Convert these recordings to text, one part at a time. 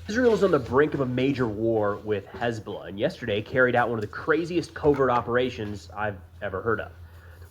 Israel is on the brink of a major war with Hezbollah, and yesterday carried out one of the craziest covert operations I've ever heard of.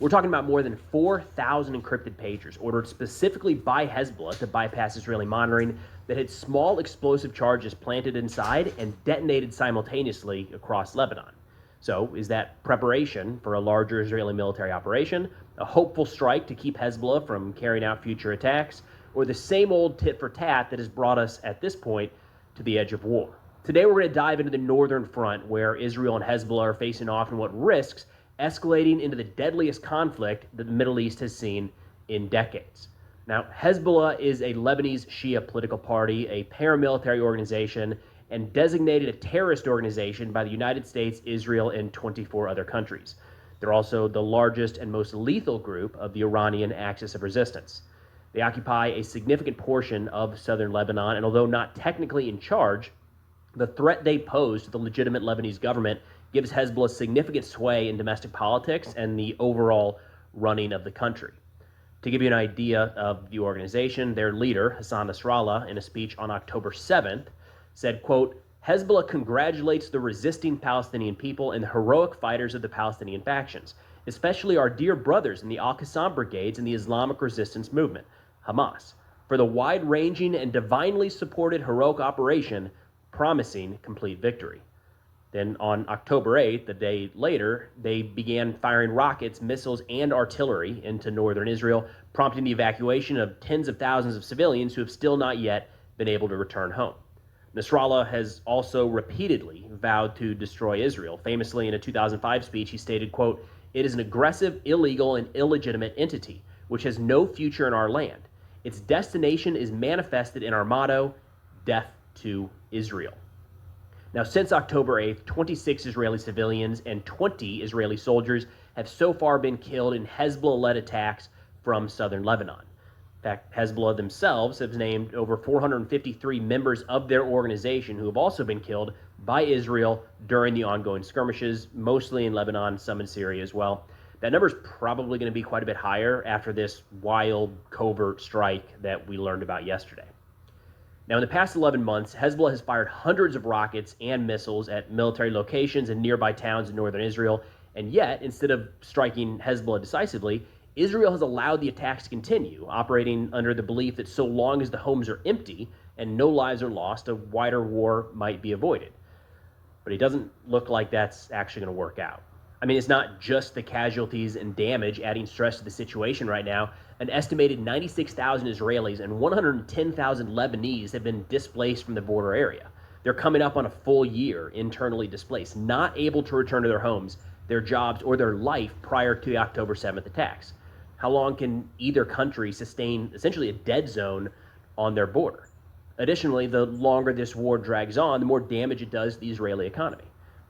We're talking about more than 4,000 encrypted pagers ordered specifically by Hezbollah to bypass Israeli monitoring that had small explosive charges planted inside and detonated simultaneously across Lebanon. So, is that preparation for a larger Israeli military operation, a hopeful strike to keep Hezbollah from carrying out future attacks, or the same old tit for tat that has brought us at this point to the edge of war? Today, we're going to dive into the northern front where Israel and Hezbollah are facing off and what risks escalating into the deadliest conflict that the Middle East has seen in decades. Now, Hezbollah is a Lebanese Shia political party, a paramilitary organization, and designated a terrorist organization by the United States, Israel, and 24 other countries. They're also the largest and most lethal group of the Iranian axis of resistance. They occupy a significant portion of southern Lebanon, and although not technically in charge, the threat they pose to the legitimate Lebanese government gives Hezbollah significant sway in domestic politics and the overall running of the country. To give you an idea of the organization, their leader, Hassan Nasrallah, in a speech on October 7th, said, quote, "Hezbollah congratulates the resisting Palestinian people and the heroic fighters of the Palestinian factions, especially our dear brothers in the Al-Qassam brigades and the Islamic resistance movement, Hamas, for the wide-ranging and divinely supported heroic operation promising complete victory." Then on October 8th, a day later, they began firing rockets, missiles, and artillery into northern Israel, prompting the evacuation of tens of thousands of civilians who have still not yet been able to return home. Nasrallah has also repeatedly vowed to destroy Israel. Famously, in a 2005 speech, he stated, quote, "It is an aggressive, illegal, and illegitimate entity which has no future in our land. Its destination is manifested in our motto, death to Israel." Now, since October 8th, 26 Israeli civilians and 20 Israeli soldiers have so far been killed in Hezbollah-led attacks from southern Lebanon. In fact, Hezbollah themselves have named over 453 members of their organization who have also been killed by Israel during the ongoing skirmishes, mostly in Lebanon, some in Syria as well. That number is probably going to be quite a bit higher after this wild covert strike that we learned about yesterday. Now, in the past 11 months, Hezbollah has fired hundreds of rockets and missiles at military locations in nearby towns in northern Israel, and yet, instead of striking Hezbollah decisively, Israel has allowed the attacks to continue, operating under the belief that so long as the homes are empty and no lives are lost, a wider war might be avoided. But it doesn't look like that's actually going to work out. I mean, it's not just the casualties and damage adding stress to the situation right now. An estimated 96,000 Israelis and 110,000 Lebanese have been displaced from the border area. They're coming up on a full year internally displaced, not able to return to their homes, their jobs, or their life prior to the October 7th attacks. How long can either country sustain essentially a dead zone on their border? Additionally, the longer this war drags on, the more damage it does to the Israeli economy.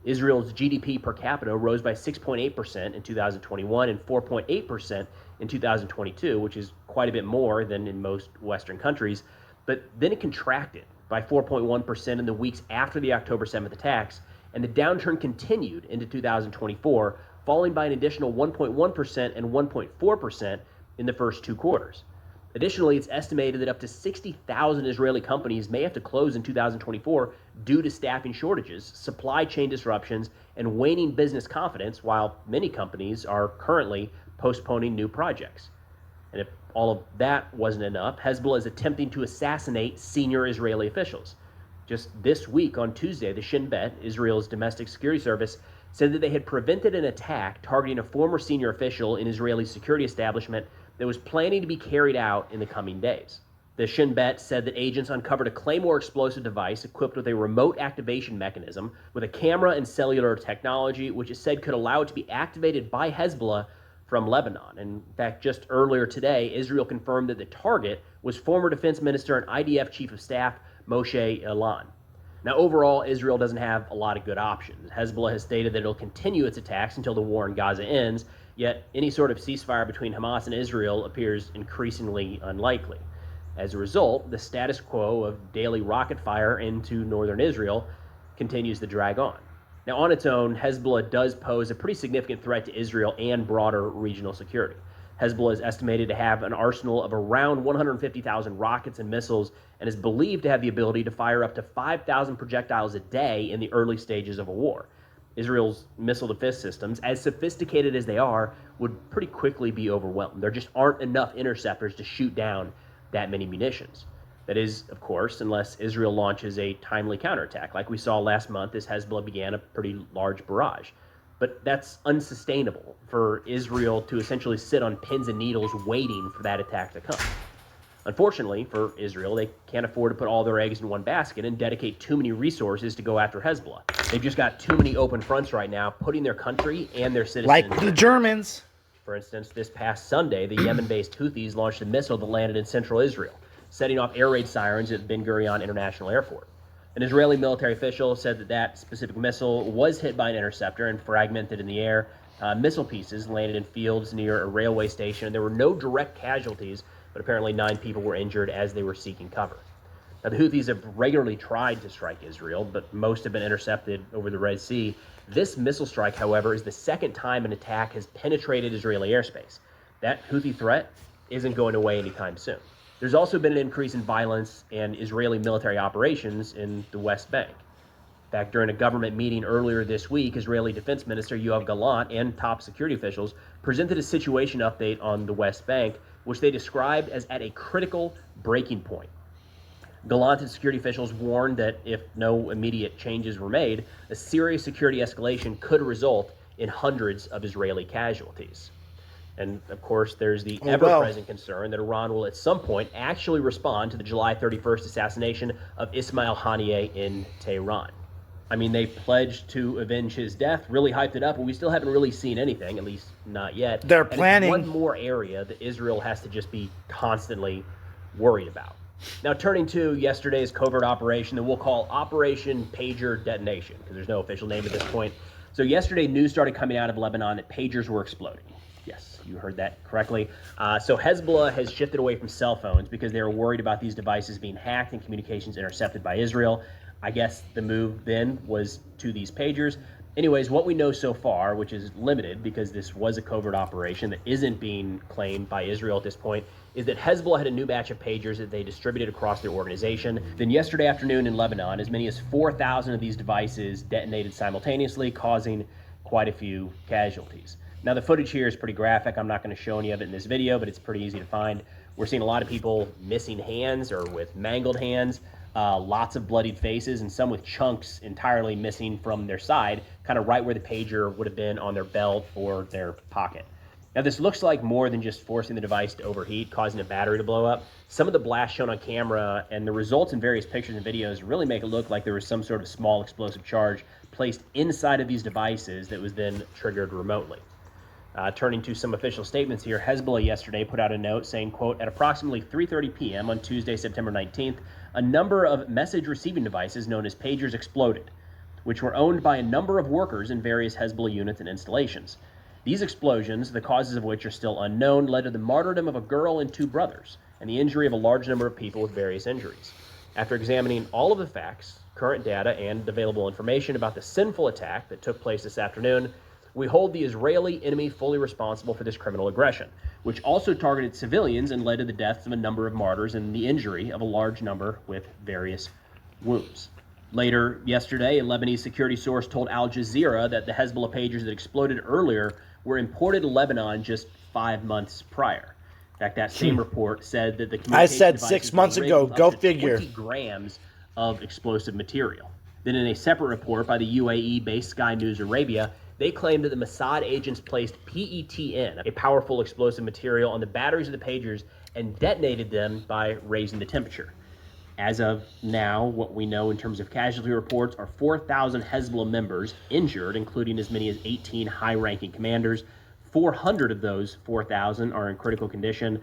Israel's GDP per capita rose by 6.8% in 2021 and 4.8% in 2022, which is quite a bit more than in most Western countries. But then it contracted by 4.1% in the weeks after the October 7th attacks, and the downturn continued into 2024, falling by an additional 1.1% and 1.4% in the first two quarters. Additionally, it's estimated that up to 60,000 Israeli companies may have to close in 2024 due to staffing shortages, supply chain disruptions, and waning business confidence, while many companies are currently postponing new projects. And if all of that wasn't enough, Hezbollah is attempting to assassinate senior Israeli officials. Just this week, on Tuesday, the Shin Bet, Israel's domestic security service, said that they had prevented an attack targeting a former senior official in Israeli security establishment that was planning to be carried out in the coming days. The Shin Bet said that agents uncovered a Claymore explosive device equipped with a remote activation mechanism with a camera and cellular technology, which it said could allow it to be activated by Hezbollah from Lebanon. And in fact, just earlier today, Israel confirmed that the target was former Defense Minister and IDF Chief of Staff Moshe Elan. Now, overall, Israel doesn't have a lot of good options. Hezbollah has stated that it'll continue its attacks until the war in Gaza ends, yet any sort of ceasefire between Hamas and Israel appears increasingly unlikely. As a result, the status quo of daily rocket fire into northern Israel continues to drag on. Now, on its own, Hezbollah does pose a pretty significant threat to Israel and broader regional security. Hezbollah is estimated to have an arsenal of around 150,000 rockets and missiles and is believed to have the ability to fire up to 5,000 projectiles a day in the early stages of a war. Israel's missile defense systems, as sophisticated as they are, would pretty quickly be overwhelmed. There just aren't enough interceptors to shoot down that many munitions. That is, of course, unless Israel launches a timely counterattack, like we saw last month as Hezbollah began a pretty large barrage. But that's unsustainable for Israel to essentially sit on pins and needles waiting for that attack to come. Unfortunately for Israel, they can't afford to put all their eggs in one basket and dedicate too many resources to go after Hezbollah. They've just got too many open fronts right now, putting their country and their citizens. Like the Germans. For instance, this past Sunday, the Yemen-based Houthis launched a missile that landed in central Israel, setting off air raid sirens at Ben Gurion International Airport. An Israeli military official said that that specific missile was hit by an interceptor and fragmented in the air. Missile pieces landed in fields near a railway station. There were no direct casualties, but apparently 9 people were injured as they were seeking cover. Now, the Houthis have regularly tried to strike Israel, but most have been intercepted over the Red Sea. This missile strike, however, is the second time an attack has penetrated Israeli airspace. That Houthi threat isn't going away anytime soon. There's also been an increase in violence and Israeli military operations in the West Bank. In fact, during a government meeting earlier this week, Israeli Defense Minister Yoav Gallant and top security officials presented a situation update on the West Bank, which they described as at a critical breaking point. Gallant and security officials warned that if no immediate changes were made, a serious security escalation could result in hundreds of Israeli casualties. And, of course, there's the ever-present concern that Iran will at some point actually respond to the July 31st assassination of Ismail Haniyeh in Tehran. I mean, they pledged to avenge his death, really hyped it up, but we still haven't really seen anything, at least not yet. They're planning. One more area that Israel has to just be constantly worried about. Now, turning to yesterday's covert operation that we'll call Operation Pager Detonation, because there's no official name at this point. So yesterday, news started coming out of Lebanon that pagers were exploding. Yes, you heard that correctly. So Hezbollah has shifted away from cell phones because they were worried about these devices being hacked and communications intercepted by Israel. I guess the move then was to these pagers. Anyways, what we know so far, which is limited because this was a covert operation that isn't being claimed by Israel at this point, is that Hezbollah had a new batch of pagers that they distributed across their organization. Then yesterday afternoon in Lebanon, as many as 4,000 of these devices detonated simultaneously, causing quite a few casualties. Now, the footage here is pretty graphic. I'm not going to show any of it in this video, but it's pretty easy to find. We're seeing a lot of people missing hands or with mangled hands, lots of bloodied faces, and some with chunks entirely missing from their side, kind of right where the pager would have been on their belt or their pocket. Now, this looks like more than just forcing the device to overheat, causing a battery to blow up. Some of the blasts shown on camera and the results in various pictures and videos really make it look like there was some sort of small explosive charge placed inside of these devices that was then triggered remotely. Turning to some official statements here, Hezbollah yesterday put out a note saying, quote, at approximately 3:30 p.m. on Tuesday, September 19th, a number of message receiving devices known as pagers exploded, which were owned by a number of workers in various Hezbollah units and installations. These explosions, the causes of which are still unknown, led to the martyrdom of a girl and 2 brothers, and the injury of a large number of people with various injuries. After examining all of the facts, current data, and available information about the sinful attack that took place this afternoon, we hold the Israeli enemy fully responsible for this criminal aggression, which also targeted civilians and led to the deaths of a number of martyrs and the injury of a large number with various wounds. Later yesterday, a Lebanese security source told Al Jazeera that the Hezbollah pagers that exploded earlier were imported to Lebanon just 5 months prior. In fact, that same report said that the I said 6 months ago, go figure. 20 grams of explosive material. Then in a separate report by the UAE-based Sky News Arabia, they claimed that the Mossad agents placed PETN, a powerful explosive material, on the batteries of the pagers and detonated them by raising the temperature. As of now, what we know in terms of casualty reports are 4,000 Hezbollah members injured, including as many as 18 high-ranking commanders. 400 of those 4,000 are in critical condition.